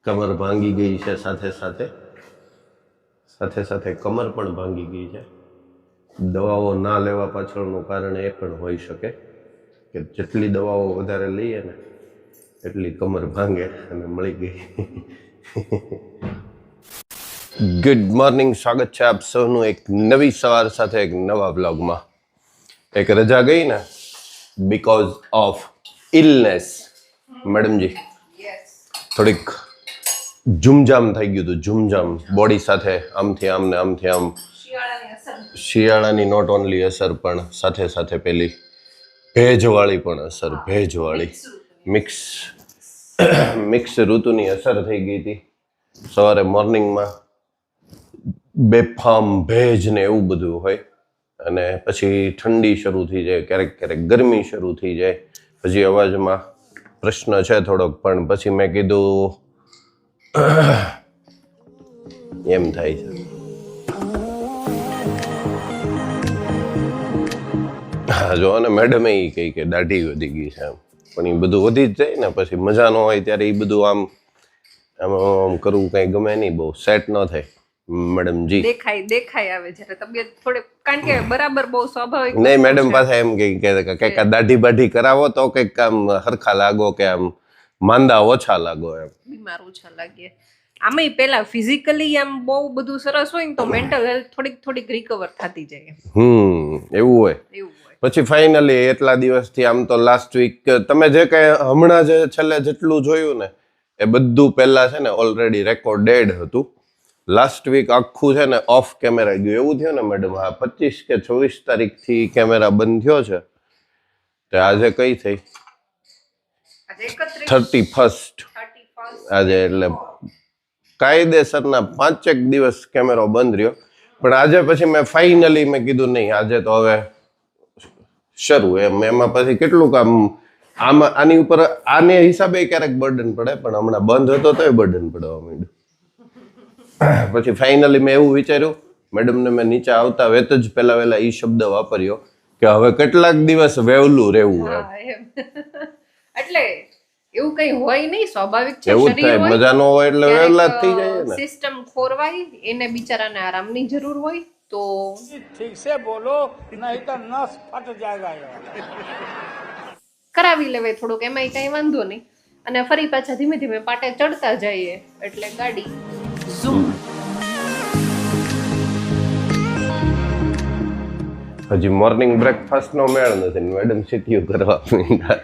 કમર ભાંગી ગઈ છે, સાથે સાથે કમર પણ ભાંગી ગઈ છે. દવાઓ ના લેવા પાછળનું કારણ એ પણ હોઈ શકે કે જેટલી દવાઓ વધારે લઈએ ને એટલી કમર ભાંગે અને મળી ગઈ. ગુડ મોર્નિંગ, સ્વાગત છે આપ સૌનું એક નવી સવાર સાથે એક નવા બ્લોગમાં. એક રજા ગઈ ને બીકોઝ ઓફ ઇલનેસ મેડમજી, થોડીક ઝુમઝામ થઈ ગયું હતું. ઝુમઝામ બોડી સાથે આમથી આમ ને આમથી આમ. શિયાળાની નોટ ઓનલી અસર પણ સાથે પેલી ભેજવાળી પણ અસર, ભેજવાળી મિક્સ ઋતુની અસર થઈ ગઈ હતી. સવારે મોર્નિંગમાં બેફામ ભેજ ને એવું બધું હોય અને પછી ઠંડી શરૂ થઈ જાય, ક્યારેક ગરમી શરૂ થઈ જાય. પછી અવાજમાં પ્રશ્ન છે થોડોક, પણ પછી મેં કીધું એમ થાય છે. હા જો ને મેડમે એ કહી કે દાઢી વધી ગઈ છે એમ, પણ એ બધું વધી જ જાય ને પછી મજા ન હોય ત્યારે એ બધું આમ કરવું કઈ ગમે નહીં, બહુ સેટ ન થાય મેડમજી. દેખાય આવે છે તબિયત થોડે, કારણ કે બરાબર બહુ સ્વાભાવિક નહીં, મેડમ પાસે એમ કે કઈક દાઢી બાઢી કરાવો તો કઈક આમ હરખા લાગો કે આમ માંદા ઓછા લાગો, એમ બીમાર ઓછા લાગે. આમે પેલા ફિઝિકલી આમ બહુ બધું સરસ હોય ને તો મેન્ટલ હેલ્થ થોડીક રિકવર થતી જાય. એવું હોય. પછી ફાઇનલી એટલા દિવસથી આમ તો લાસ્ટ વીક તમે જે કઈ હમણાં જે છેલ્લે જેટલું જોયું ને એ બધું પહેલા છે ને ઓલરેડી રેકોર્ડેડ હતું. લાસ્ટ વીક આખું છે ને ઓફ કેમેરા ગયું. એવું થયું ને મેડમ? હા, 25 કે 24 તારીખથી કેમેરા બંધ થયો છે. તો આજે કઈ થઈ? 31st આજે, એટલે કાયદેસરના 5 દિવસ કેમેરો બંધ રહ્યો. પણ આજે પછી મેં ફાઇનલી કીધું નહીં, આજે તો હવે શરૂ એમ. એમાં પછી કેટલું કામ આમાં આની ઉપર આને હિસાબે ક્યારેક બર્ડન પડે, પણ હમણાં બંધ હતો તો એ બર્ડન પડવા માંડ્યું. પછી ફાઇનલી મેં એવું વિચાર્યું, મેડમને મેં નીચે આવતા વેત જ પહેલા વહેલા એ શબ્દ વાપર્યો કે હવે કેટલાક દિવસ વહેલું રહેવું એમ. એટલે એવું કઈ હોય નહીં, સ્વાભાવિક છે. એવું થાય, મજા ન હોય એટલે વહેલા જ થઈ જાય ને. સિસ્ટમ ખોરવાય, એને બિચારાને આરામની જરૂર હોય તો ठीक से बोलो नहीं तो नस फट जाएगा. કરાવી લેવાય થોડુંક, એમાં કઈ વાંધો નહીં. અને ફરી પાછા ધીમે ધીમે પાટે ચડતા જઈએ એટલે ગાડી ઝૂમ. હજી મોર્નિંગ બ્રેકફાસ્ટ નો મેળ નથી, મેડમ સીટીયું કરવા માંડ્યા.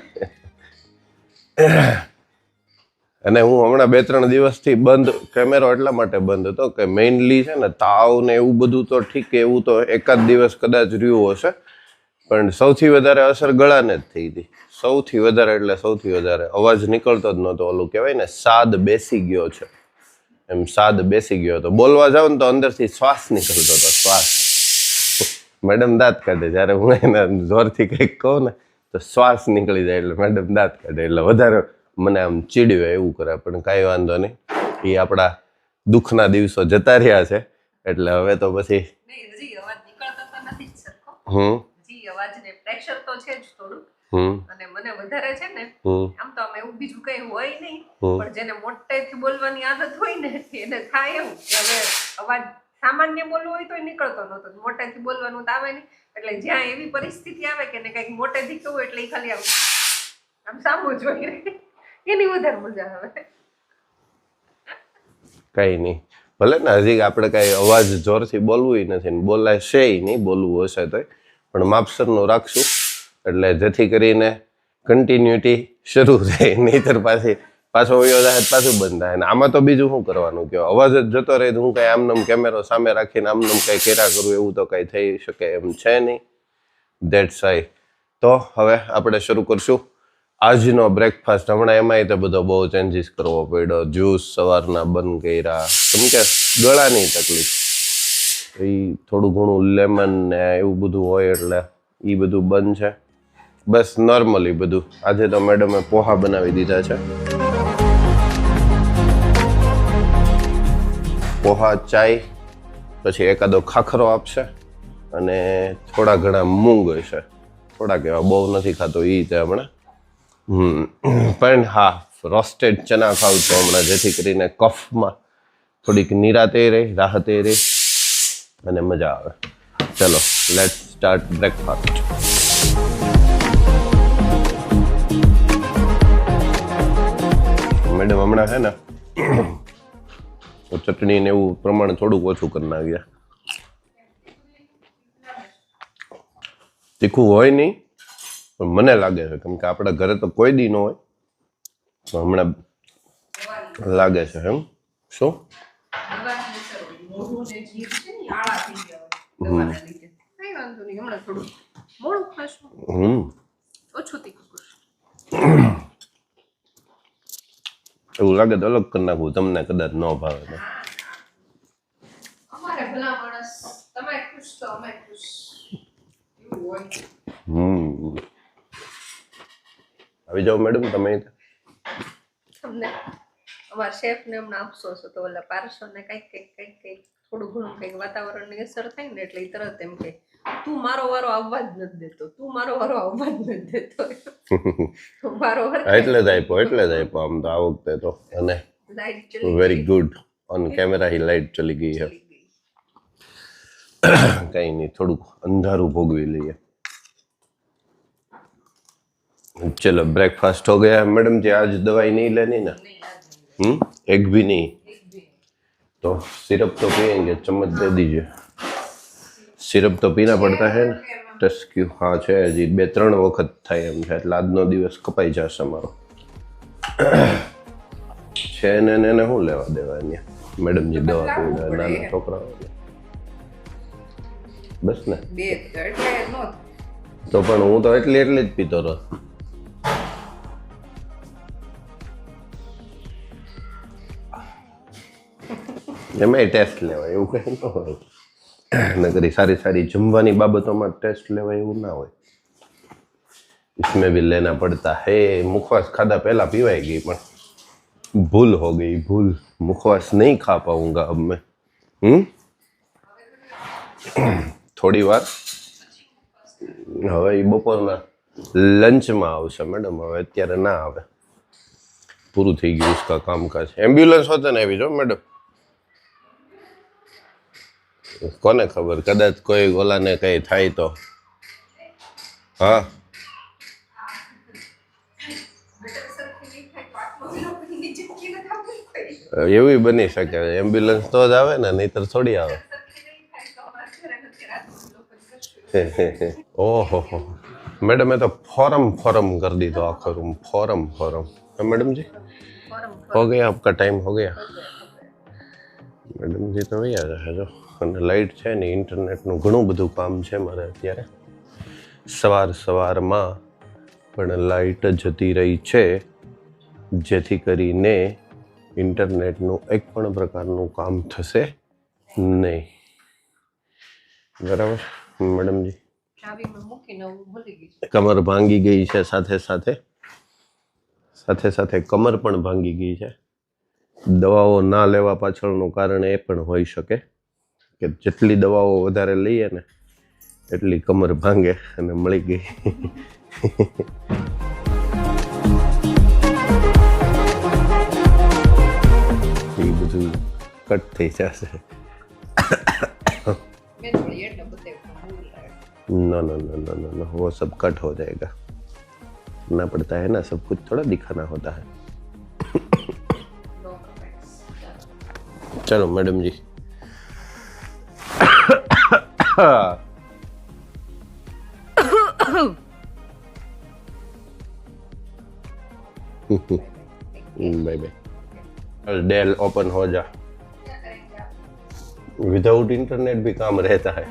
અને હું હમણાં 2-3 દિવસથી બંધ કેમેરો એટલા માટે બંધ હતો કે મેઇનલી છે ને તાવ ને એવું બધું તો ઠીક, એવું તો એકાદ દિવસ કદાચ રહ્યું હશે, પણ સૌથી વધારે અસર ગળાને જ થઈ હતી. સૌથી વધારે અવાજ નીકળતો જ નહોતો. ઓલું કહેવાય ને સાદ બેસી ગયો છે એમ, સાદ બેસી ગયો હતો. બોલવા જાવ ને તો અંદરથી શ્વાસ નીકળતો હતો, શ્વાસ. મેડમ દાંત કાઢે જ્યારે હું એને જોરથી કંઈક કહું ને તો શ્વાસ નીકળી જાય, એટલે મેડમ દાંત કાઢે એટલે વધારે મને આમ ચીડવે એવું કરે. પણ કાંઈ વાંધો નહીં, એ આપણા દુઃખના દિવસો જતા રહ્યા છે એટલે હવે તો પછી હજી અવાજ નીકળતો તો નથી જ સરખો. હજી અવાજને પ્રેશર તો છે જ થોડું. અને મને વધારે છે ને આમ તો એવું બીજું કઈ હોય નહીં, પણ જેને મોટેથી બોલવાની આદત હોય ને એને થાય એવું કે હવે અવાજ સામાન્ય બોલવું હોય તો નીકળતો નહોતો, મોટેથી બોલવાનું તો આવે નહીં. એટલે જ્યાં એવી પરિસ્થિતિ આવે કે ને કંઈક મોટેથી કહું એટલે ખાલી આમ સામું જોઈ રહે, એની વધારે મજા આવે. કઈ નહીં, ભલે ને હજી આપણે કઈ અવાજ જોરથી બોલવું નથી ને બોલાય છે નહીં, બોલવું હશે તો પણ માપસરનું રાખશું એટલે જેથી કરીને કન્ટિન્યુટી શરૂ થાય. નહીતર પાછો વયો જાય પાછું બંધ થાય. આમાં તો બીજું શું કરવાનું કે અવાજ જ જતો રહે તો હું કઈ આમનામ કેમેરો સામે રાખીને આમનામ કઈ કર્યા કરું એવું તો કઈ થઈ શકે એમ છે નહીં. That's why. તો હવે આપણે શરૂ કરશું આજનો બ્રેકફાસ્ટ. હમણાં એમાંય તો બધો બહુ ચેન્જીસ કરવો પડ્યો. જ્યુસ સવારના બંધ કર્યા, કેમ કે ગળાની તકલીફ, એ થોડું ઘણું લેમન ને એવું બધું હોય એટલે એ બધું બંધ છે. બસ નોર્મલી બધું. આજે તો મેડમે પોહા બનાવી દીધા છે. પોહા, ચાય, પછી એકાદો ખાખરો આપશે અને થોડા ઘણા મૂંગ હશે. થોડાક એવા, બહુ નથી ખાતો એ તે હમણાં. પણ હા, રોસ્ટેડ ચના ખાઉં છું હમણાં, જેથી કરીને કફમાં થોડીક નિરાતે રહે, રાહતે રહે અને મજા આવે. ચલો લેટ્સ સ્ટાર્ટ બ્રેકફાસ્ટ. મેડમ હમણાં છે ને ચટણી ને એવું પ્રમાણ થોડુંક ઓછું કરી નાખ્યા. તીખું હોય નહીં પણ મને લાગે છે, કેમ કે આપણા ઘરે તો કોઈ દી ન હોય, તો હમણાં લાગે છે. એમ શું? મોઢું ને જીભ છે ને આળા થઈ ગયા હોય દવાના લીધે. કઈ વાંધો નહીં, હમણાં થોડું મોડું ખાશું, ઓછું તીખું કરશું. એવું લાગે તો અલગ કરી નાખવું, તમને કદાચ ન ભાવે તો. અમારે ભલા માણસ, તમે ખુશ તો અમે ખુશ, એવું હોય. આવી જાઓ મેડમ તમે. તમને અમારા શેફ ને હમણાં અફસોસ હતો, ઓલા પાર્સલ ને કઈક થોડું ઘણું કઈક વાતાવરણની અસર થાય ને એટલે તરત એમ કે તું મારો વારો આવવા જ નથી દેતો, તું મારો વારો આવવા જ નથી દેતો. મારો એટલે જ આપ્યો આમ તો આ વખતે તો. અને લાઈટ ચલી very good, on camera he light ચલી ગઈ છે. કઈ નહીં, થોડુંક અંધારું ભોગવી લઈએ. चलो ब्रेकफास्ट हो गया मैडम जी. आज दवाई नहीं लेनी ना? एक भी नहीं? तो सिरप तो पियेंगे, चम्मच दे दीजिए. सिरप तो पीना पड़ता है ना. टेस्ट क्यों? हाँ છે હજી 2-3 વખત થાય એમ છે, એટલે આજનો દિવસ કપાઈ જશે અમારો. છે ને એને શું લેવા દેવા અહીંયા મેડમ જી? દવા પીવડાવે નાના છોકરાઓને બસ ને. તો પણ હું તો એટલી જ પીતો રહો. એમાં ટેસ્ટ લેવાય એવું કઈ ન હોય, નકરી સારી જમવાની બાબતોમાં ટેસ્ટ લેવાય એવું ના હોય. इसमें भी लेना पड़ता है. मुखवास खादा पहला पीवाई गई, पर भूल हो गई, भूल. मुखवास नहीं खा पाऊंगा अब मैं. થોડી વાર હવે બપોરના લંચમાં આવશે મેડમ, હવે અત્યારે ના આવે, પૂરું થઈ ગયું उसका કામકાજ. એમ્બ્યુલન્સ હોતે ને આવી જો મેડમ, કોને ખબર, કદાચ કોઈ ઓલાને કઈ થાય તો. હા એવું બની શકે, એમ્બ્યુલન્સ તો જ આવે ને, નહીતર થોડી આવે. ઓહો मैडम मैं तो फॉर्म कर दी तो आखिर रूम फॉर्म. मैडम जी हो गया आपका टाइम हो गया. मैडम जी तो वही आ रहा है जो. અને લાઇટ છે ને ઇન્ટરનેટનું ઘણું બધું કામ છે મારે અત્યારે. સવારમાં પણ લાઇટ જતી રહી છે, જેથી કરીને ઇન્ટરનેટનું એક પણ પ્રકારનું કામ થશે નહીં. બરાબર મેડમજી? કમર ભાંગી ગઈ છે, સાથે કમર પણ ભાંગી ગઈ છે. દવાઓ ના લેવા પાછળનું કારણ એ પણ હોઈ શકે કે જેટલી દવાઓ વધારે લઈએ ને એટલી કમર ભાંગે, અને મળી ગઈ. એ બધું કટ થઈ જશે. नो वो सब कट हो जाएगा. ना पड़ता है ना, सब कुछ थोड़ा दिखाना होता है. चलो madam ji. Bye bye. Dell open हो जा. विदाउट इंटरनेट भी काम रहता है.